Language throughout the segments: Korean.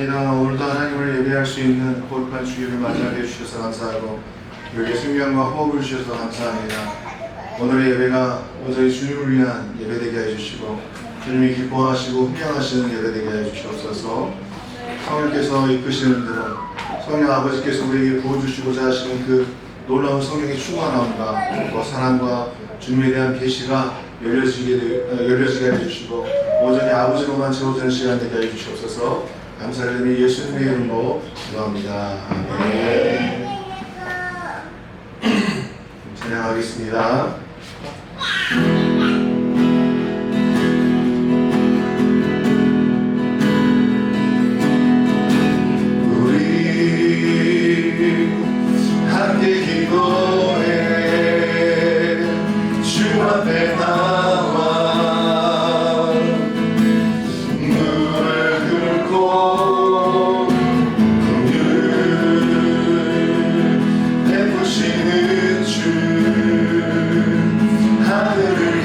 감사합니다. 오늘도 하나님을 예배할 수 있는 거룩한 주일을 맞이하게 해주셔서 감사하고 우리에게 생명과 호흡을 주셔서 감사합니다. 오늘의 예배가 오저히 주님을 위한 예배되게 해주시고 주님이 기뻐하시고 흥명하시는 예배되게 해주시옵소서. 성령께서 이끄시는 대로 성령 아버지께서 우리에게 부어주시고자 하시는 그 놀라운 성령의 충만함과 또 사랑과 주님에 대한 계시가 열려지게 해주시고 오전에 아버지로만 채워지는 시간 되게 해주시옵소서. 감사를 드리며 예수님의 이름으로 기도합니다. 아멘. 찬양하겠습니다. 우리 함께 기도해 주 앞에 나와 무릎 꿇고 긍휼 베푸시는 주 하늘을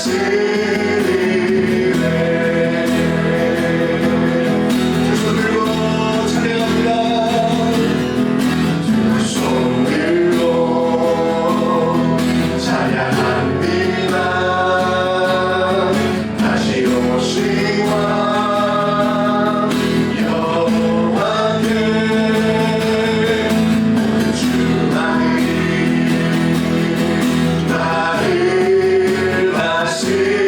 두 손 들고 찬양합니다. 두 손 들고 찬양합니다. 다시 오신 왕 여호와께 모든 주만이 나를 다스리네.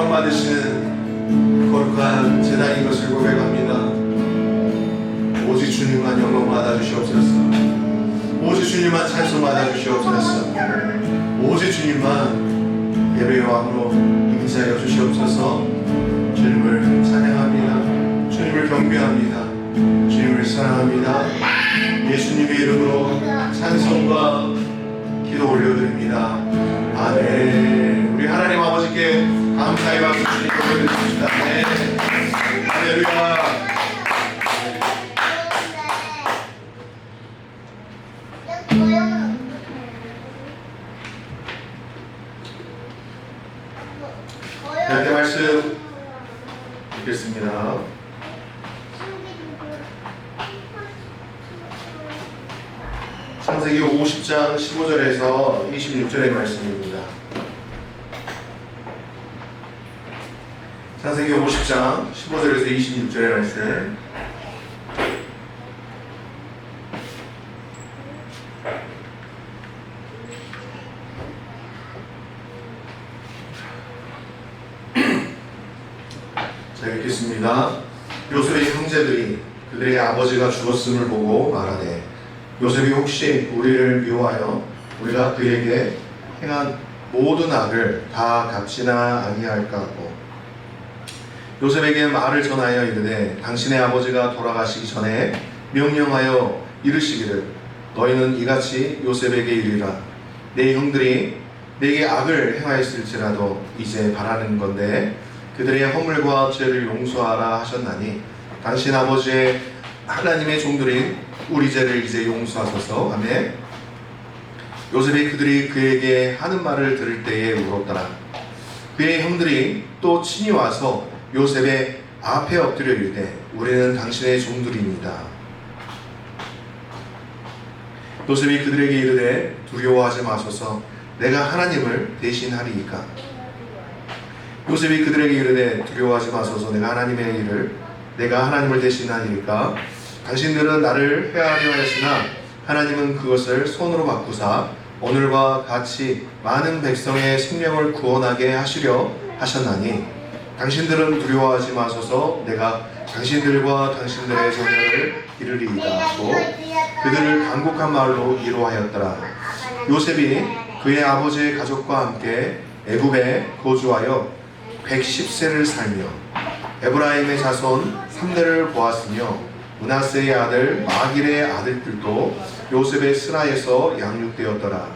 영광 받으시는 거룩한 제단인 것을 고백합니다. 오직 주님만 영광 받아 주시옵소서. 오직 주님만 찬송 받아 주시옵소서. 오직 주님만 예배의 왕으로 임재하여 주시옵소서. 주님을 찬양합니다. 주님을 경배합니다. 주님을 사랑합니다. 예수님의 이름으로 찬송과 기도 올려드립니다. 아멘. 우리 하나님 아버지께 감사의 박수 주님 올려드립니다. 아멘. 할렐루야. 이렇게 말씀 읽겠습니다. 창세기 50장 15절에서 26절의 말씀입니다. 창세기 50장 15절에서 26절의 말씀. 자, 읽겠습니다. 요셉의 형제들이 그들의 아버지가 죽었음을 보고 말하되 요셉이 혹시 우리를 미워하여 우리가 그에게 행한 모든 악을 다 갚지나 아니할까 하고 요셉에게 말을 전하여 이르되 당신의 아버지가 돌아가시기 전에 명령하여 이르시기를 너희는 이같이 요셉에게 이르라 내 형들이 내게 악을 행하였을지라도 이제 바라는 건데 그들의 허물과 죄를 용서하라 하셨나니 당신 아버지의 하나님의 종들인 우리 죄를 이제 용서하소서 하며 요셉이 그들이 그에게 하는 말을 들을 때에 울었더라. 그의 형들이 또 친히 와서 요셉의 앞에 엎드려 이르되 우리는 당신의 종들입니다. 요셉이 그들에게 이르되 두려워하지 마소서 내가 하나님을 대신하리이까. 요셉이 그들에게 이르되 두려워하지 마소서 내가 하나님을 대신하리이까. 당신들은 나를 회하려 하였으나 하나님은 그것을 손으로 바꾸사 오늘과 같이 많은 백성의 생명을 구원하게 하시려 하셨나니 당신들은 두려워하지 마소서 내가 당신들과 당신들의 자녀를 기르리이다 하고 그들을 간곡한 말로 위로하였더라. 요셉이 그의 아버지의 가족과 함께 애굽에 거주하여 110세를 살며 에브라임의 자손 3대를 보았으며 므낫세의 아들 마길의 아들들도 요셉의 스라에서 양육되었더라.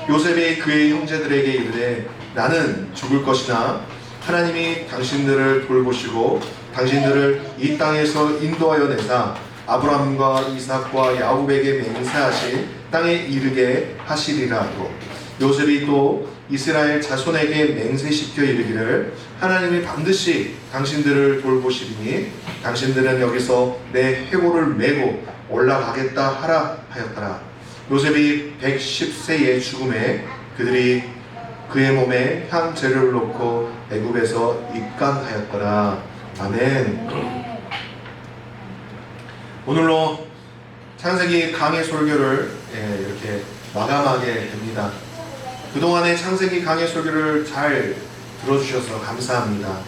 요셉이 그의 형제들에게 이르되 나는 죽을 것이나 하나님이 당신들을 돌보시고 당신들을 이 땅에서 인도하여 내사 아브라함과 이삭과 야곱에게 맹세하신 땅에 이르게 하시리라 하고 요셉이 또 이스라엘 자손에게 맹세시켜 이르기를 하나님이 반드시 당신들을 돌보시리니 당신들은 여기서 내 회고를 메고 올라가겠다 하라 하였더라. 요셉이 110세의 죽음에 그들이 그의 몸에 향재를 놓고 애굽에서 입간하였더라. 아멘. 오늘로 창세기 강해 설교를 이렇게 마감하게 됩니다. 그동안의 창세기 강해 설교를 잘 들어주셔서 감사합니다.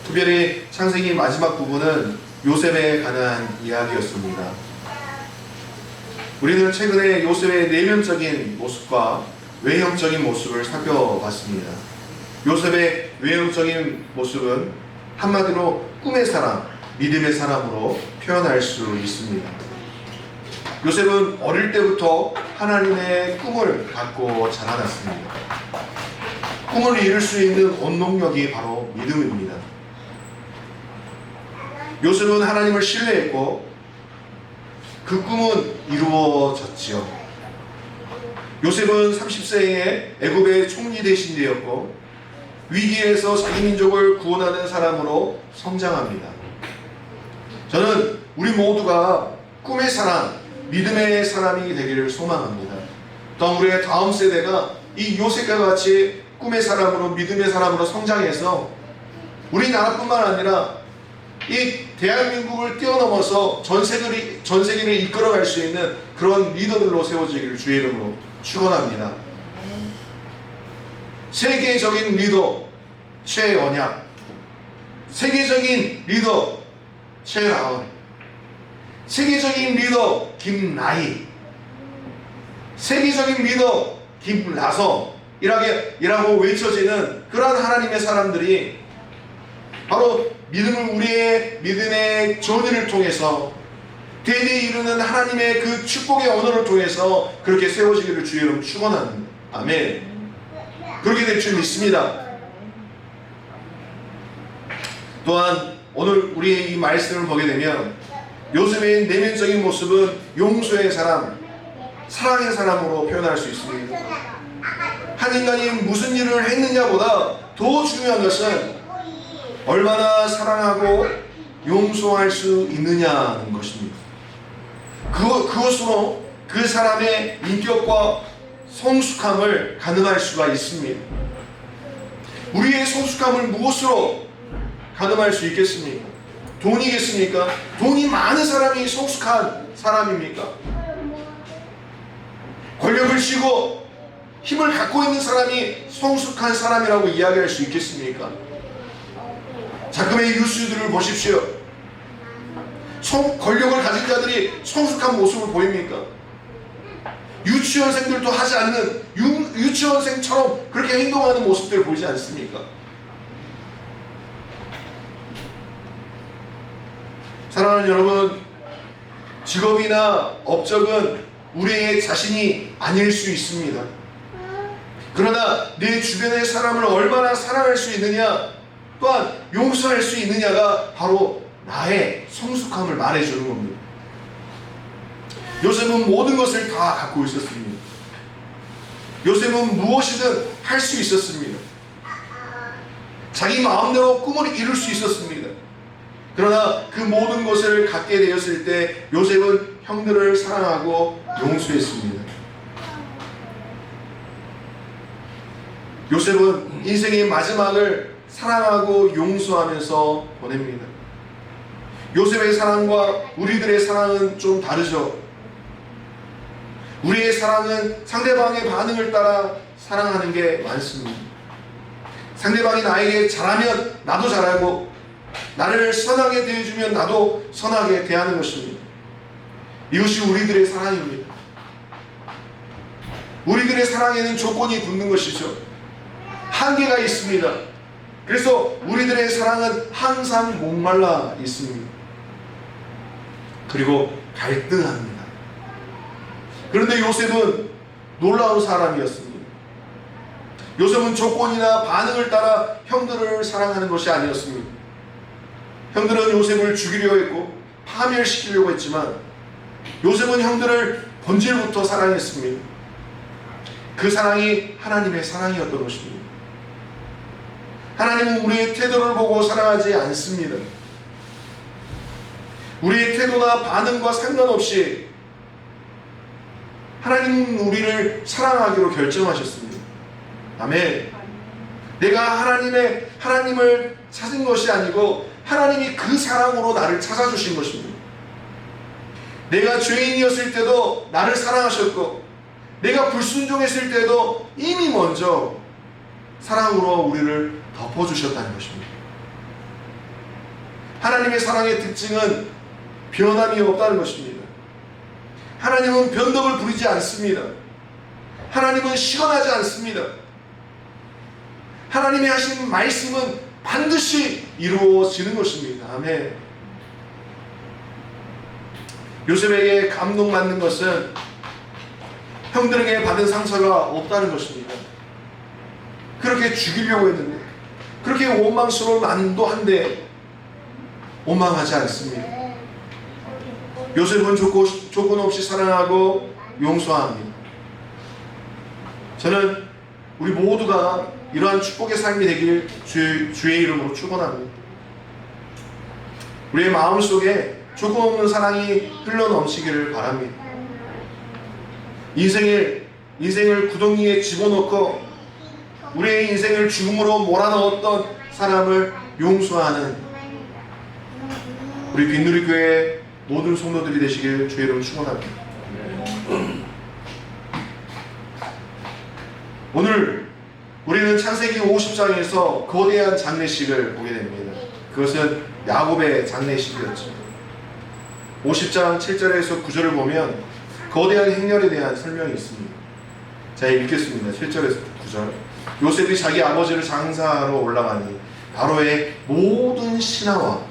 특별히 창세기 마지막 부분은 요셉에 관한 이야기였습니다. 우리는 최근에 요셉의 내면적인 모습과 외형적인 모습을 살펴봤습니다. 요셉의 외형적인 모습은 한마디로 꿈의 사람, 믿음의 사람으로 표현할 수 있습니다. 요셉은 어릴 때부터 하나님의 꿈을 갖고 자라났습니다. 꿈을 이룰 수 있는 원동력이 바로 믿음입니다. 요셉은 하나님을 신뢰했고 그 꿈은 이루어졌지요. 요셉은 30세에 애굽의 총리 대신 되었고 위기에서 자기 민족을 구원하는 사람으로 성장합니다. 저는 우리 모두가 꿈의 사람, 믿음의 사람이 되기를 소망합니다. 또한 우리의 다음 세대가 이 요셉과 같이 꿈의 사람으로 믿음의 사람으로 성장해서 우리나라뿐만 아니라 이 대한민국을 뛰어넘어서 전 세계를 이끌어갈 수 있는 그런 리더들로 세워지기를 주의 이름으로 축원합니다. 세계적인 리더, 최언약, 세계적인 리더 최라운, 세계적인 리더 김나희, 세계적인 리더 김라성이라고 외쳐지는 그러한 하나님의 사람들이 바로 우리의 믿음의 전의를 통해서 대대에 이르는 하나님의 그 축복의 언어를 통해서 그렇게 세워지기를 주의 이름 축원합니다. 아멘. 그렇게 될 줄 믿습니다. 또한 오늘 우리의 이 말씀을 보게 되면 요셉의 내면적인 모습은 용서의 사람, 사랑의 사람으로 표현할 수 있습니다. 한 인간이 무슨 일을 했느냐보다 더 중요한 것은 얼마나 사랑하고 용서할 수 있느냐는 것입니다. 그것으로 그 사람의 인격과 성숙함을 가늠할 수가 있습니다. 우리의 성숙함을 무엇으로 가늠할 수 있겠습니까? 돈이겠습니까? 돈이 많은 사람이 성숙한 사람입니까? 권력을 쥐고 힘을 갖고 있는 사람이 성숙한 사람이라고 이야기할 수 있겠습니까? 자금의 유수들을 보십시오. 권력을 가진 자들이 성숙한 모습을 보입니까? 유치원생들도 하지 않는 유치원생처럼 그렇게 행동하는 모습들을 보이지 않습니까? 사랑하는 여러분, 직업이나 업적은 우리의 자신이 아닐 수 있습니다. 그러나 내 주변의 사람을 얼마나 사랑할 수 있느냐, 또한 용서할 수 있느냐가 바로 나의 성숙함을 말해주는 겁니다. 요셉은 모든 것을 다 갖고 있었습니다. 요셉은 무엇이든 할 수 있었습니다. 자기 마음대로 꿈을 이룰 수 있었습니다. 그러나 그 모든 것을 갖게 되었을 때 요셉은 형들을 사랑하고 용서했습니다. 요셉은 인생의 마지막을 사랑하고 용서하면서 보냅니다. 요셉의 사랑과 우리들의 사랑은 좀 다르죠. 우리의 사랑은 상대방의 반응을 따라 사랑하는 게 많습니다. 상대방이 나에게 잘하면 나도 잘하고, 나를 선하게 대해주면 나도 선하게 대하는 것입니다. 이것이 우리들의 사랑입니다. 우리들의 사랑에는 조건이 붙는 것이죠. 한계가 있습니다. 그래서 우리들의 사랑은 항상 목말라 있습니다. 그리고 갈등합니다. 그런데 요셉은 놀라운 사람이었습니다. 요셉은 조건이나 반응을 따라 형들을 사랑하는 것이 아니었습니다. 형들은 요셉을 죽이려고 했고 파멸시키려고 했지만 요셉은 형들을 본질부터 사랑했습니다. 그 사랑이 하나님의 사랑이었던 것입니다. 하나님은 우리의 태도를 보고 사랑하지 않습니다. 우리의 태도나 반응과 상관없이 하나님은 우리를 사랑하기로 결정하셨습니다. 아멘. 내가 하나님을 찾은 것이 아니고 하나님이 그 사랑으로 나를 찾아주신 것입니다. 내가 죄인이었을 때도 나를 사랑하셨고, 내가 불순종했을 때도 이미 먼저 사랑으로 우리를 덮어주셨다는 것입니다. 하나님의 사랑의 특징은 변함이 없다는 것입니다. 하나님은 변덕을 부리지 않습니다. 하나님은 시건하지 않습니다. 하나님이 하신 말씀은 반드시 이루어지는 것입니다. 아멘. 요셉에게 감동받는 것은 형들에게 받은 상처가 없다는 것입니다. 그렇게 죽이려고 했는데, 그렇게 원망스러운 난도 한데 원망하지 않습니다. 요셉은 조건 없이 사랑하고 용서합니다. 저는 우리 모두가 이러한 축복의 삶이 되길 주의 이름으로 축원합니다. 우리의 마음속에 조건 없는 사랑이 흘러넘치기를 바랍니다. 인생을 구덩이에 집어넣고 우리의 인생을 죽음으로 몰아넣었던 사람을 용서하는 우리 빈누리교회 모든 성도들이 되시길 주의 이름으로 축원합니다. 오늘 우리는 창세기 50장에서 거대한 장례식을 보게 됩니다. 그것은 야곱의 장례식이었죠. 50장 7절에서 9절을 보면 거대한 행렬에 대한 설명이 있습니다. 자, 읽겠습니다. 7절에서 9절. 요셉이 자기 아버지를 장사하러 올라가니 바로의 모든 신하와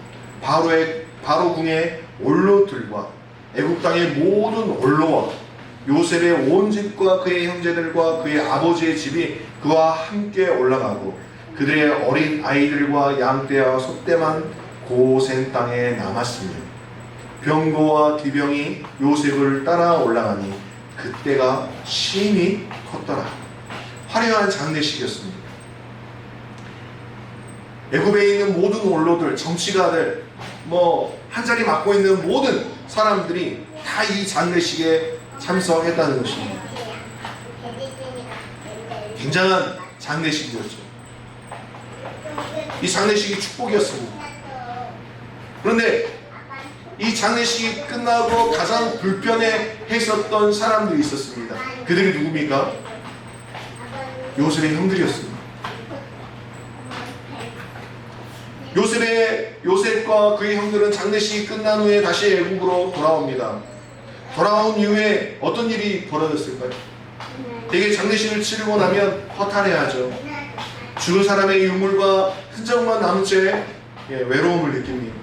바로 궁의 원로들과 애굽 땅의 모든 원로와 요셉의 온 집과 그의 형제들과 그의 아버지의 집이 그와 함께 올라가고 그들의 어린 아이들과 양떼와 소떼만 고센 땅에 남았으며 병거와 기병이 요셉을 따라 올라가니 그때가 심히 컸더라. 화려한 장례식이었습니다. 애굽에 있는 모든 원로들, 정치가들, 한 자리 맡고 있는 모든 사람들이 다 이 장례식에 참석했다는 것입니다. 굉장한 장례식이었죠. 이 장례식이 축복이었습니다. 그런데 이 장례식이 끝나고 가장 불편해했었던 사람들이 있었습니다. 그들이 누굽니까? 요셉의 형들이었습니다. 요셉과 그의 형들은 장례식이 끝난 후에 다시 애국으로 돌아옵니다. 돌아온 이후에 어떤 일이 벌어졌을까요? 대개 장례식을 치르고 나면 허탈해하죠. 죽은 사람의 유물과 흔적만 남은 채 외로움을 느낍니다.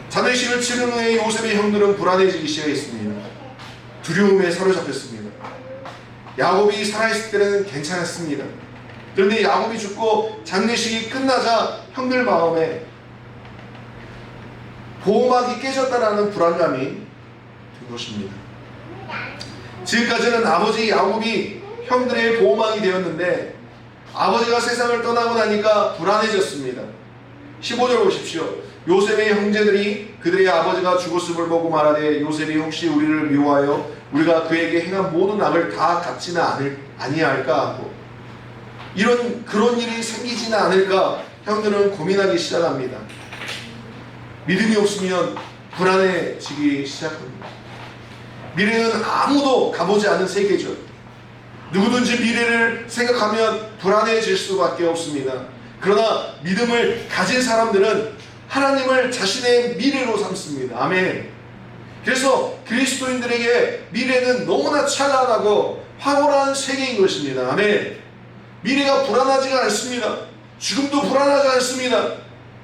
장례식을 치른 후에 요셉의 형들은 불안해지기 시작했습니다. 두려움에 사로잡혔습니다. 야곱이 살아있을 때는 괜찮았습니다. 그런데 야곱이 죽고 장례식이 끝나자 형들 마음에 보호막이 깨졌다라는 불안감이 든 것입니다. 지금까지는 아버지 야곱이 형들의 보호막이 되었는데 아버지가 세상을 떠나고 나니까 불안해졌습니다. 15절 보십시오. 요셉의 형제들이 그들의 아버지가 죽었음을 보고 말하되 요셉이 혹시 우리를 미워하여 우리가 그에게 행한 모든 악을 다 갚지는 아니할까 하고 그런 일이 생기지는 않을까 형들은 고민하기 시작합니다. 믿음이 없으면 불안해지기 시작합니다. 미래는 아무도 가보지 않은 세계죠. 누구든지 미래를 생각하면 불안해질 수밖에 없습니다. 그러나 믿음을 가진 사람들은 하나님을 자신의 미래로 삼습니다. 아멘. 그래서 그리스도인들에게 미래는 너무나 찬란하고 황홀한 세계인 것입니다. 아멘. 미래가 불안하지가 않습니다. 죽음도 불안하지 않습니다.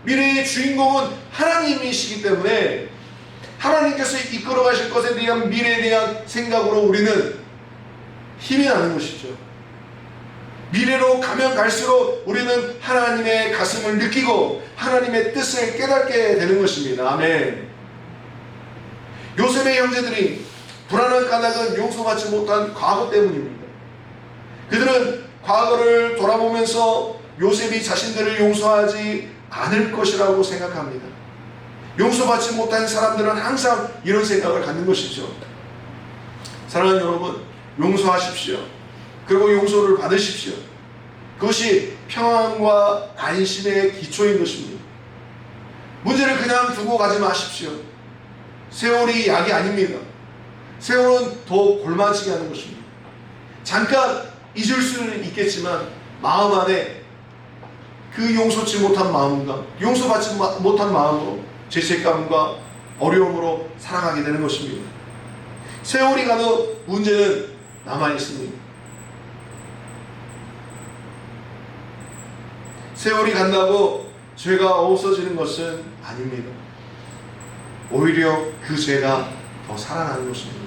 미래의 주인공은 하나님이시기 때문에 하나님께서 이끌어 가실 것에 대한 미래에 대한 생각으로 우리는 힘이 나는 것이죠. 미래로 가면 갈수록 우리는 하나님의 가슴을 느끼고 하나님의 뜻을 깨닫게 되는 것입니다. 아멘. 요셉의 형제들이 불안한 까닭은 용서받지 못한 과거 때문입니다. 그들은 과거를 돌아보면서 요셉이 자신들을 용서하지 않을 것이라고 생각합니다. 용서받지 못한 사람들은 항상 이런 생각을 갖는 것이죠. 사랑하는 여러분, 용서하십시오. 그리고 용서를 받으십시오. 그것이 평안과 안심의 기초인 것입니다. 문제를 그냥 두고 가지 마십시오. 세월이 약이 아닙니다. 세월은 더 골마지게 하는 것입니다. 잠깐 잊을 수는 있겠지만 마음 안에 그 용서치 못한 마음과 용서받지 못한 마음으로 죄책감과 어려움으로 살아가게 되는 것입니다. 세월이 가도 문제는 남아있습니다. 세월이 간다고 죄가 없어지는 것은 아닙니다. 오히려 그 죄가 더 살아나는 것입니다.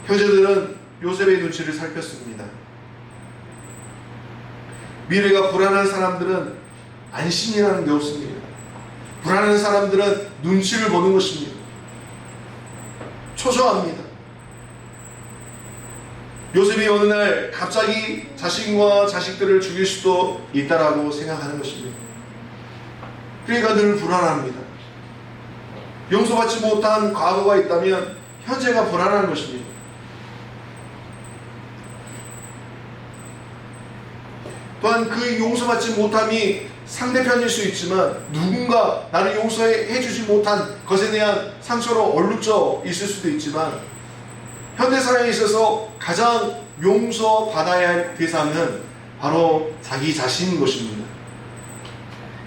형제들은 요셉의 눈치를 살폈습니다. 미래가 불안한 사람들은 안심이라는 게 없습니다. 불안한 사람들은 눈치를 보는 것입니다. 초조합니다. 요셉이 어느 날 갑자기 자신과 자식들을 죽일 수도 있다라고 생각하는 것입니다. 그러니까 늘 불안합니다. 용서받지 못한 과거가 있다면 현재가 불안한 것입니다. 또한 그 용서받지 못함이 상대편일 수 있지만 누군가 나를 용서해 주지 못한 것에 대한 상처로 얼룩져 있을 수도 있지만 현대사회에 있어서 가장 용서받아야 할 대상은 바로 자기 자신인 것입니다.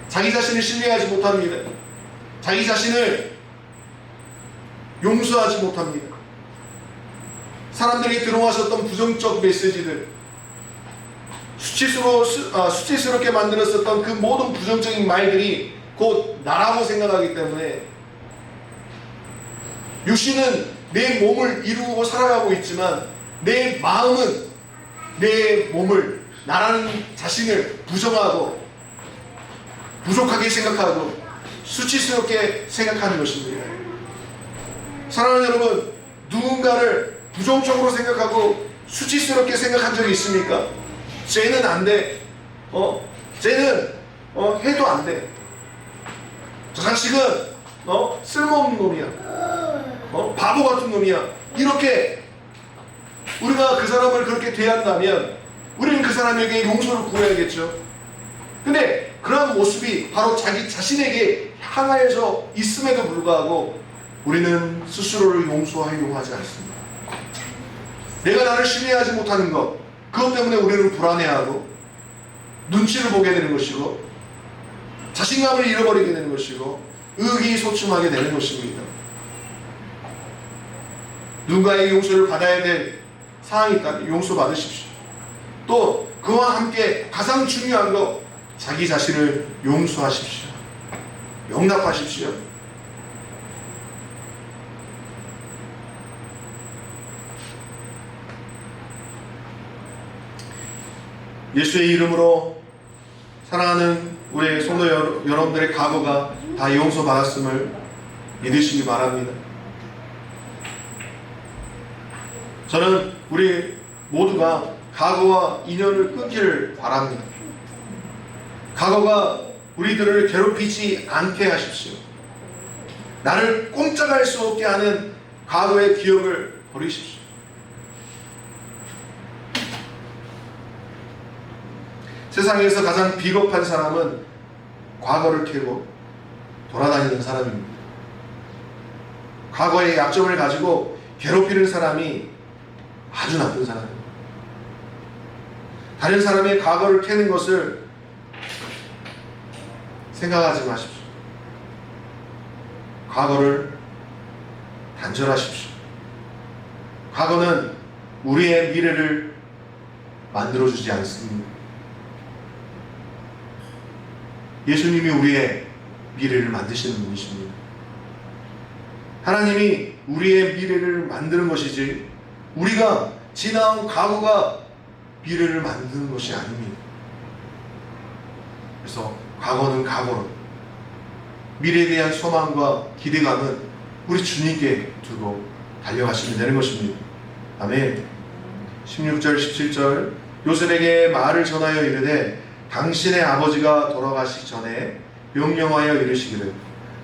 자기 자신을 신뢰하지 못합니다. 자기 자신을 용서하지 못합니다. 사람들이 들어와셨던 부정적 메시지들, 수치스럽게 만들었었던 그 모든 부정적인 말들이 곧 나라고 생각하기 때문에 육신은 내 몸을 이루고 살아가고 있지만 내 마음은 내 몸을, 나라는 자신을 부정하고 부족하게 생각하고 수치스럽게 생각하는 것입니다. 사랑하는 여러분, 누군가를 부정적으로 생각하고 수치스럽게 생각한 적이 있습니까? 쟤는 안 돼. 쟤는 해도 안 돼. 저 자식은 쓸모없는 놈이야. 바보 같은 놈이야. 이렇게 우리가 그 사람을 그렇게 대한다면 우리는 그 사람에게 용서를 구해야겠죠. 근데 그런 모습이 바로 자기 자신에게 향하여져 있음에도 불구하고 우리는 스스로를 용서하려고 하지 않습니다. 내가 나를 신뢰하지 못하는 것, 그것 때문에 우리는 불안해하고 눈치를 보게 되는 것이고 자신감을 잃어버리게 되는 것이고 의기소침하게 되는 것입니다. 누군가의 용서를 받아야 될 상황이 있다면 용서받으십시오. 또 그와 함께 가장 중요한 것, 자기 자신을 용서하십시오. 용납하십시오. 예수의 이름으로 사랑하는 우리 성도 여러분들의 과거가 다 용서받았음을 믿으시기 바랍니다. 저는 우리 모두가 과거와 인연을 끊기를 바랍니다. 과거가 우리들을 괴롭히지 않게 하십시오. 나를 꼼짝할 수 없게 하는 과거의 기억을 버리십시오. 세상에서 가장 비겁한 사람은 과거를 캐고 돌아다니는 사람입니다. 과거의 약점을 가지고 괴롭히는 사람이 아주 나쁜 사람입니다. 다른 사람의 과거를 캐는 것을 생각하지 마십시오. 과거를 단절하십시오. 과거는 우리의 미래를 만들어주지 않습니다. 예수님이 우리의 미래를 만드시는 분이십니다. 하나님이 우리의 미래를 만드는 것이지 우리가 지나온 과거가 미래를 만드는 것이 아닙니다. 그래서 과거는 과거로, 미래에 대한 소망과 기대감은 우리 주님께 두고 달려가시면 되는 것입니다. 아멘. 16절 17절 요셉에게 말을 전하여 이르되 당신의 아버지가 돌아가시기 전에 명령하여 이르시기를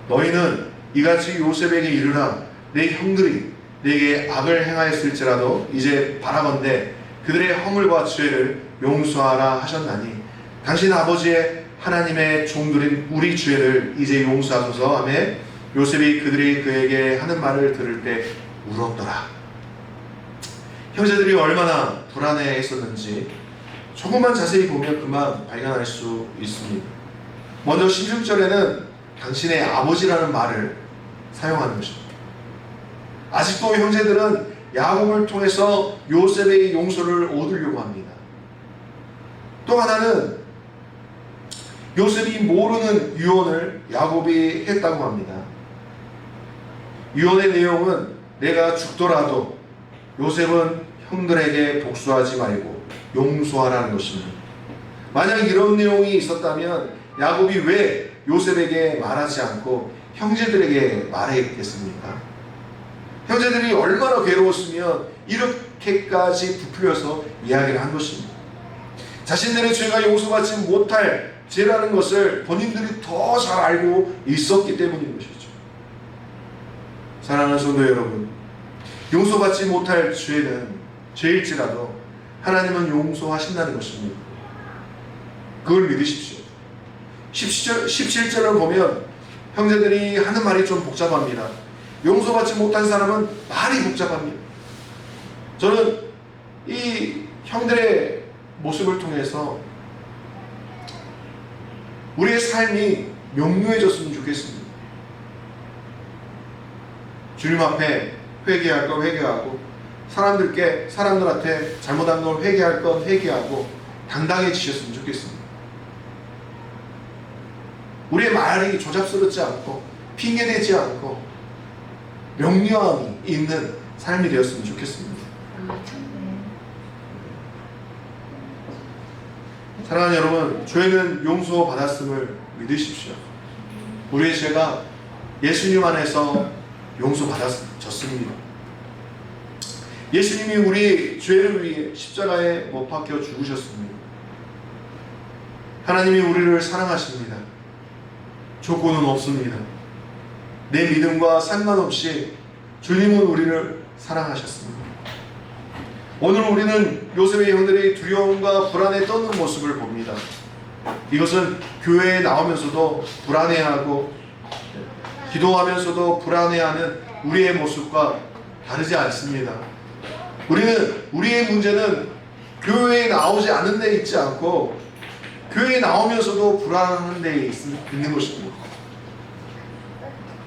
너희는 이같이 요셉에게 이르라 내 형들이 내게 악을 행하였을지라도 이제 바라건대 그들의 허물과 죄를 용서하라 하셨나니 당신 아버지의 하나님의 종들인 우리 죄를 이제 용서하소서 하며 요셉이 그들이 그에게 하는 말을 들을 때 울었더라. 형제들이 얼마나 불안해 했었는지 조금만 자세히 보면 그만 발견할 수 있습니다. 먼저 16절에는 당신의 아버지라는 말을 사용하는 것입니다. 아직도 형제들은 야곱을 통해서 요셉의 용서를 얻으려고 합니다. 또 하나는 요셉이 모르는 유언을 야곱이 했다고 합니다. 유언의 내용은 내가 죽더라도 요셉은 형들에게 복수하지 말고 용서하라는 것입니다. 만약 이런 내용이 있었다면 야곱이 왜 요셉에게 말하지 않고 형제들에게 말했겠습니까? 형제들이 얼마나 괴로웠으면 이렇게까지 부풀려서 이야기를 한 것입니다. 자신들의 죄가 용서받지 못할 죄라는 것을 본인들이 더 잘 알고 있었기 때문인 것이죠. 사랑하는 성도 여러분, 용서받지 못할 죄일지라도 하나님은 용서하신다는 것입니다. 그걸 믿으십시오. 17절을 보면 형제들이 하는 말이 좀 복잡합니다. 용서받지 못한 사람은 말이 복잡합니다. 저는 이 형들의 모습을 통해서 우리의 삶이 명료해졌으면 좋겠습니다. 주님 앞에 회개할 건 회개하고, 사람들한테 잘못한 걸 회개할 건 회개하고 당당해지셨으면 좋겠습니다. 우리의 말이 조잡스럽지 않고 핑계대지 않고 명료함이 있는 삶이 되었으면 좋겠습니다. 사랑하는 여러분, 죄는 용서받았음을 믿으십시오. 우리의 죄가 예수님 안에서 용서받았습니다. 예수님이 우리 죄를 위해 십자가에 못 박혀 죽으셨습니다. 하나님이 우리를 사랑하십니다. 조건은 없습니다. 내 믿음과 상관없이 주님은 우리를 사랑하셨습니다. 오늘 우리는 요셉의 형들의 두려움과 불안에 떠는 모습을 봅니다. 이것은 교회에 나오면서도 불안해하고 기도하면서도 불안해하는 우리의 모습과 다르지 않습니다. 우리의 문제는 교회에 나오지 않은 데 있지 않고 교회에 나오면서도 불안한 데 있는 것입니다.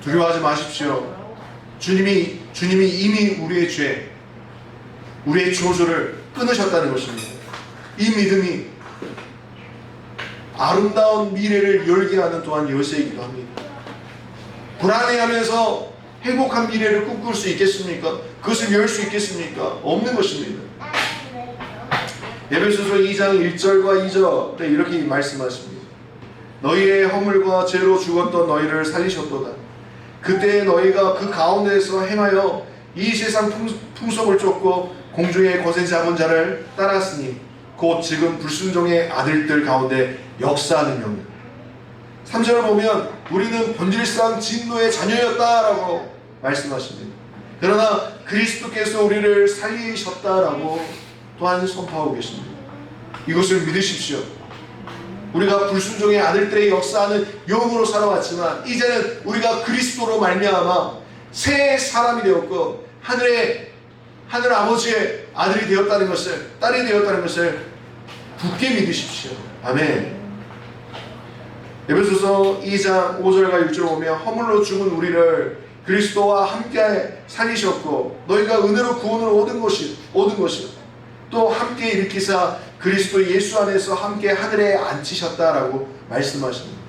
두려워하지 마십시오. 주님이 이미 우리의 죄, 우리의 저주를 끊으셨다는 것입니다. 이 믿음이 아름다운 미래를 열게 하는 또한 열쇠이기도 합니다. 불안해하면서 행복한 미래를 꿈꿀 수 있겠습니까? 그것을 열 수 있겠습니까? 없는 것입니다. 에베소서 2장 1절과 2절에 이렇게 말씀하십니다. 너희의 허물과 죄로 죽었던 너희를 살리셨도다. 그때 너희가 그 가운데서 행하여 이 세상 풍속을 쫓고 공중의 거센 잡은 자를 따랐으니 곧 지금 불순종의 아들들 가운데 역사하는 영이다. 3절을 보면 우리는 본질상 진노의 자녀였다라고 말씀하십니다. 그러나 그리스도께서 우리를 살리셨다라고 또한 선포하고 계십니다. 이것을 믿으십시오. 우리가 불순종의 아들들의 역사하는 영으로 살아왔지만 이제는 우리가 그리스도로 말미암아 새 사람이 되었고 하늘 아버지의 아들이 되었다는 것을, 딸이 되었다는 것을 굳게 믿으십시오. 아멘. 에베소서 2장 5절과 6절을 보면 허물로 죽은 우리를 그리스도와 함께 살리셨고 너희가 은혜로 구원을 얻은 것이요 또 함께 일으키사 그리스도 예수 안에서 함께 하늘에 앉히셨다라고 말씀하십니다.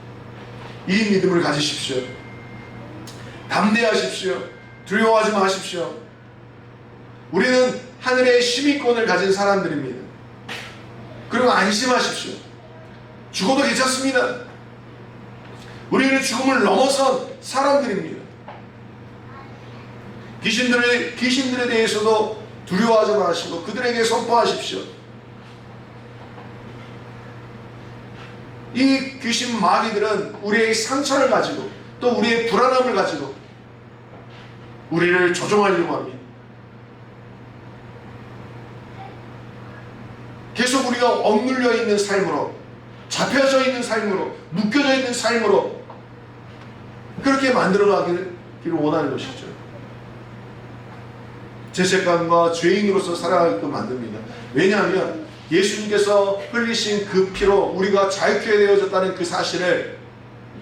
이 믿음을 가지십시오. 담대하십시오. 두려워하지 마십시오. 우리는 하늘의 시민권을 가진 사람들입니다. 그리고 안심하십시오. 죽어도 괜찮습니다. 우리는 죽음을 넘어선 사람들입니다. 귀신들에 대해서도 두려워하지 마시고 그들에게 선포하십시오. 이 귀신 마귀들은 우리의 상처를 가지고 또 우리의 불안함을 가지고 우리를 조종하려고 합니다. 계속 우리가 억눌려 있는 삶으로, 잡혀져 있는 삶으로, 묶여져 있는 삶으로 그렇게 만들어가기를 원하는 것이죠. 죄책감과 죄인으로서 살아가게끔 만듭니다. 왜냐하면 예수님께서 흘리신 그 피로 우리가 자유케 되어졌다는 그 사실을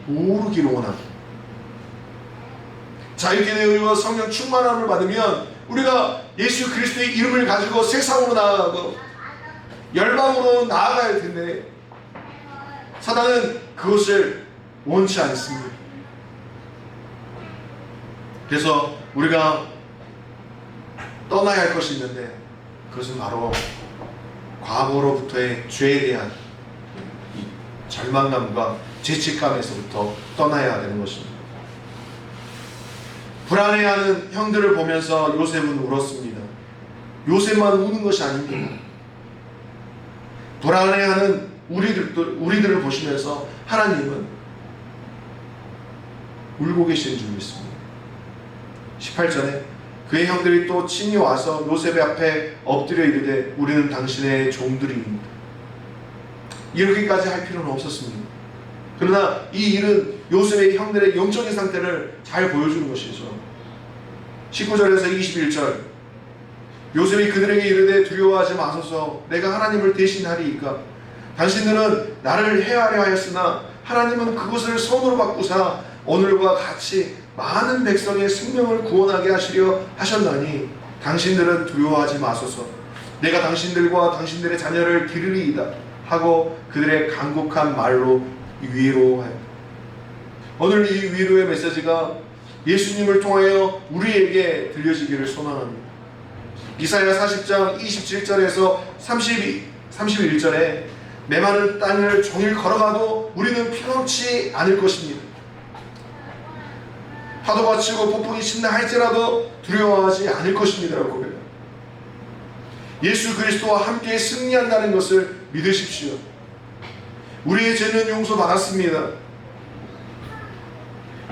모르기를 원합니다. 자유케 되어 성령 충만함을 받으면 우리가 예수 그리스도의 이름을 가지고 세상으로 나아가고 열방으로 나아가야 할 텐데 사단은 그것을 원치 않습니다. 그래서 우리가 떠나야 할 것이 있는데 그것은 바로 과거로부터의 죄에 대한 이 절망감과 죄책감에서부터 떠나야 되는 것입니다. 불안해하는 형들을 보면서 요셉은 울었습니다. 요셉만 우는 것이 아닙니다. 불안해하는 우리들을 보시면서 하나님은 울고 계시는 줄 믿습니다. 18절에 그의 형들이 또 친히 와서 요셉의 앞에 엎드려 이르되 우리는 당신의 종들입니다. 이렇게까지 할 필요는 없었습니다. 그러나 이 일은 요셉의 형들의 영적인 상태를 잘 보여주는 것이죠. 19절에서 21절 요셉이 그들에게 이르되 두려워하지 마소서. 내가 하나님을 대신하리이까. 당신들은 나를 해하려 하였으나 하나님은 그것을 선으로 바꾸사 오늘과 같이 많은 백성의 생명을 구원하게 하시려 하셨나니 당신들은 두려워하지 마소서. 내가 당신들과 당신들의 자녀를 기르리이다 하고 그들의 간곡한 말로 위로하였다. 오늘 이 위로의 메시지가 예수님을 통하여 우리에게 들려지기를 소망합니다. 이사야 40장 27절에서 31절에 메마른 땅을 종일 걸어가도 우리는 피곤치 않을 것입니다. 파도가 치고 폭풍이 친다 할지라도 두려워하지 않을 것입니다 라고 고백합니다. 예수 그리스도와 함께 승리한다는 것을 믿으십시오. 우리의 죄는 용서받았습니다.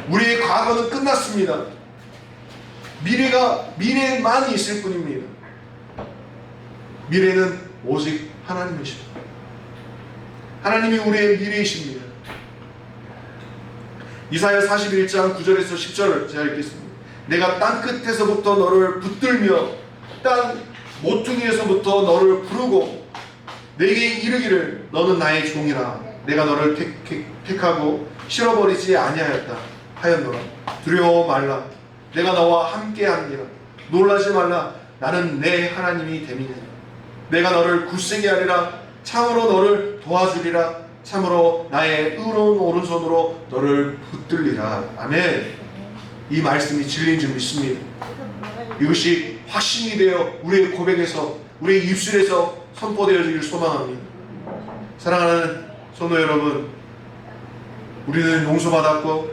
우리의 과거는 끝났습니다. 미래만 있을 뿐입니다. 미래는 오직 하나님이십니다. 하나님이 우리의 미래이십니다. 이사야 41장 9절에서 10절을 제가 읽겠습니다. 내가 땅 끝에서부터 너를 붙들며 땅 모퉁이에서부터 너를 부르고 내게 이르기를 너는 나의 종이라. 내가 너를 택하고 실어버리지 아니하였다 하였노라. 두려워 말라. 내가 너와 함께하니라. 놀라지 말라. 나는 내 하나님이 됨이니라. 내가 너를 굳세게 하리라. 참으로 너를 도와주리라. 참으로 나의 의로운 오른손으로 너를 붙들리라. 아멘. 이 말씀이 진리인 줄 믿습니다. 이것이 확신이 되어 우리의 고백에서 우리의 입술에서 선포되어지길 소망합니다. 사랑하는 성도 여러분, 우리는 용서받았고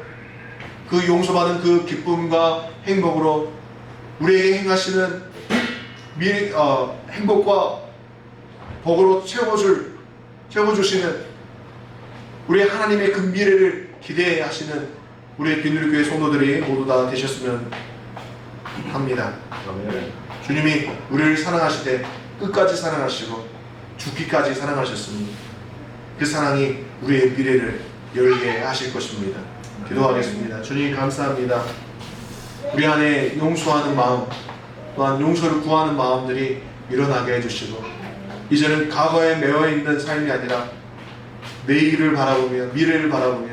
그 용서받은 그 기쁨과 행복으로 우리에게 행하시는 행복과 복으로 채워주시는 우리 하나님의 그 미래를 기대하시는 우리의 빈누리교회 성도들이 모두 다 되셨으면 합니다. 주님이 우리를 사랑하시되 끝까지 사랑하시고 죽기까지 사랑하셨습니다. 그 사랑이 우리의 미래를 열게 하실 것입니다. 기도하겠습니다. 주님 감사합니다. 우리 안에 용서하는 마음 또한 용서를 구하는 마음들이 일어나게 해주시고 이제는 과거에 매여있는 삶이 아니라 내일을 바라보며 미래를 바라보며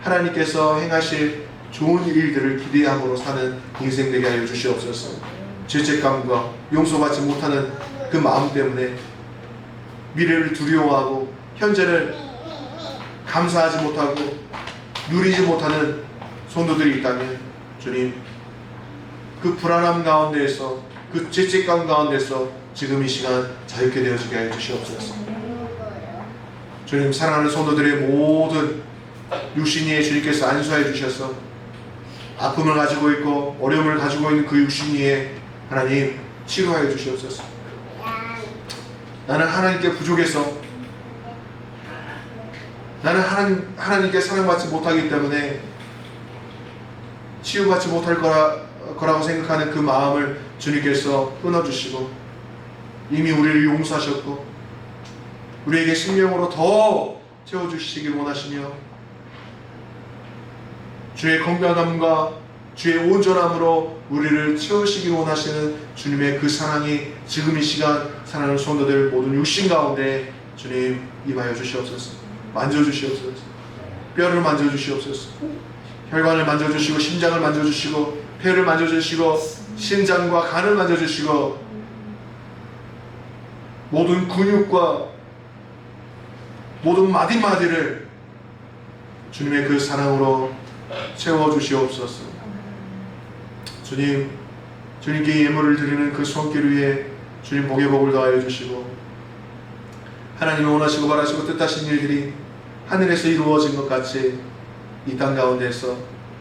하나님께서 행하실 좋은 일들을 기대함으로 사는 인생 되게 하여 주시옵소서. 죄책감과 용서받지 못하는 그 마음 때문에 미래를 두려워하고 현재를 감사하지 못하고 누리지 못하는 성도들이 있다면 주님 그 불안함 가운데에서 그 죄책감 가운데서 지금 이 시간 자유케 되어지게 하여 주시옵소서. 주님 사랑하는 성도들의 모든 육신위에 주님께서 안수하여 주셔서 아픔을 가지고 있고 어려움을 가지고 있는 그 육신위에 하나님 치료하여 주시옵소서. 나는 하나님께 부족해서 나는 하나님께 사랑받지 못하기 때문에 치유받지 못할 거라고 생각하는 그 마음을 주님께서 끊어주시고 이미 우리를 용서하셨고 우리에게 생명으로 더 채워주시길 원하시며 주의 건강함과 주의 온전함으로 우리를 채우시길 원하시는 주님의 그 사랑이 지금 이 시간 사랑하는 성도들 모든 육신 가운데 주님 임하여 주시옵소서. 만져주시옵소서. 뼈를 만져주시옵소서. 혈관을 만져주시고 심장을 만져주시고 폐를 만져주시고 심장과 간을 만져주시고 모든 근육과 모든 마디마디를 주님의 그 사랑으로 채워주시옵소서. 주님, 주님께 예물을 드리는 그 손길 위에 주님 복의 복을 더하여 주시고 하나님이 원하시고 바라시고 뜻하신 일들이 하늘에서 이루어진 것 같이 이 땅 가운데서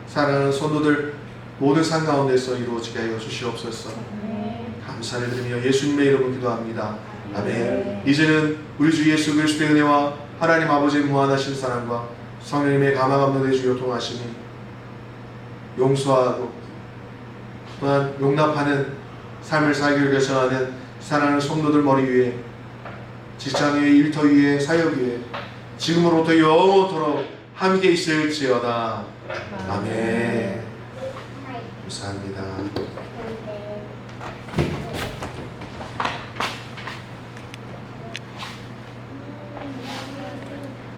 사랑하는 성도들 모든 산 가운데서 이루어지게 하여 주시옵소서. 감사를 드리며 예수님의 이름으로 기도합니다. 아멘. 이제는 우리 주 예수 그리스도의 은혜와 하나님 아버지의 무한하신 사랑과 성령님의 감화 감동의 주요 통하심이 용서하고 또한 용납하는 삶을 살기를 결정하는 사랑하는 성도들 머리 위에 직장 위에 일터 위에 사역 위에 지금으로부터 영원토록 함께 있을지어다. 아멘. 감사합니다.